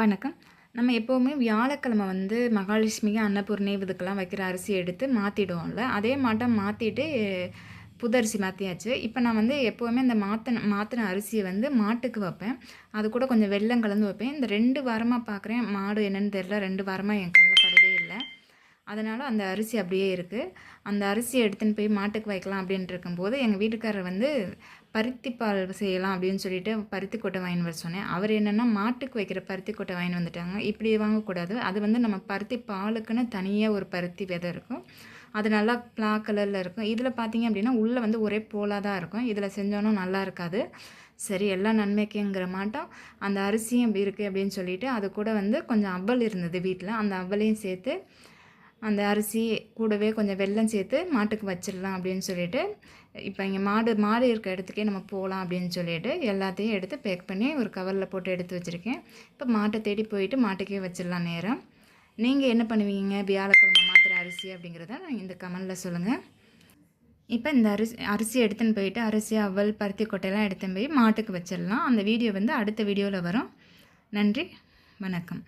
வணக்கம். நம்ம எப்போவுமே வியாழக்கிழமை வந்து மகாலட்சுமிக்கு, அன்னபூர்ணி இதுக்கெல்லாம் வைக்கிற அரிசி எடுத்து மாற்றிடுவோம்ல. அதே மாட்டம் மாற்றிட்டு புது அரிசி மாற்றியாச்சு. இப்போ நான் வந்து எப்போவுமே இந்த மாற்றின அரிசியை வந்து மாட்டுக்கு வைப்பேன். அது கூட கொஞ்சம் வெல்லம் கலந்து வைப்பேன். இந்த 2 வாரமாக பார்க்குறேன், மாடு என்னன்னு தெரில, 2 வாரமாக என் கண்ணில் படவே இல்லை. அதனால் அந்த அரிசி அப்படியே இருக்குது. அந்த அரிசியை எடுத்துன்னு போய் மாட்டுக்கு வைக்கலாம் அப்படின்ட்டு இருக்கும்போது எங்கள் வீட்டுக்காரர் வந்து பருத்தி பால் செய்யலாம் அப்படின்னு சொல்லிட்டு பருத்தி கொட்டை வாங்கின்னு வர சொன்னேன். அவர் என்னென்னா மாட்டுக்கு வைக்கிற பருத்தி கொட்டை வாங்கின்னு வந்துட்டாங்க. இப்படி வாங்கக்கூடாது, அது வந்து நம்ம பருத்தி பாலுக்குன்னு தனியாக ஒரு பருத்தி விதை இருக்கும். அது நல்லா பிளாக் கலரில் இருக்கும். இதில் பார்த்தீங்க அப்படின்னா உள்ளே வந்து ஒரே போலாக தான் இருக்கும். இதில் செஞ்சோன்னா நல்லா இருக்காது. சரி, எல்லாம் நன்மைக்குங்கிற மாட்டோம் அந்த அரிசியும் அப்படி இருக்குது அப்படின்னு சொல்லிட்டு அது கூட வந்து கொஞ்சம் அவல் இருந்தது வீட்டில். அந்த அவலையும் சேர்த்து அந்த அரிசி கூடவே கொஞ்சம் வெல்லம் சேர்த்து மாட்டுக்கு வச்சிடலாம் அப்படின்னு சொல்லிட்டு, இப்போ இங்கே மாடு இருக்க இடத்துக்கே நம்ம போகலாம் அப்படின்னு சொல்லிட்டு எல்லாத்தையும் எடுத்து பேக் பண்ணி ஒரு கவரில் போட்டு எடுத்து வச்சுருக்கேன். இப்போ மாட்டை தேடி போயிட்டு மாட்டுக்கே வச்சிடலாம் நேரம். நீங்கள் என்ன பண்ணுவீங்க வியாழக்கிழமை மாத்திரை அரிசி அப்படிங்கிறத இந்த கமெண்டில் சொல்லுங்கள். இப்போ இந்த அரிசி எடுத்துன்னு போயிட்டு அரிசி, அவல், பருத்தி கொட்டையெல்லாம் எடுத்துன்னு போய் மாட்டுக்கு வச்சிடலாம். அந்த வீடியோ வந்து அடுத்த வீடியோவில் வரும். நன்றி, வணக்கம்.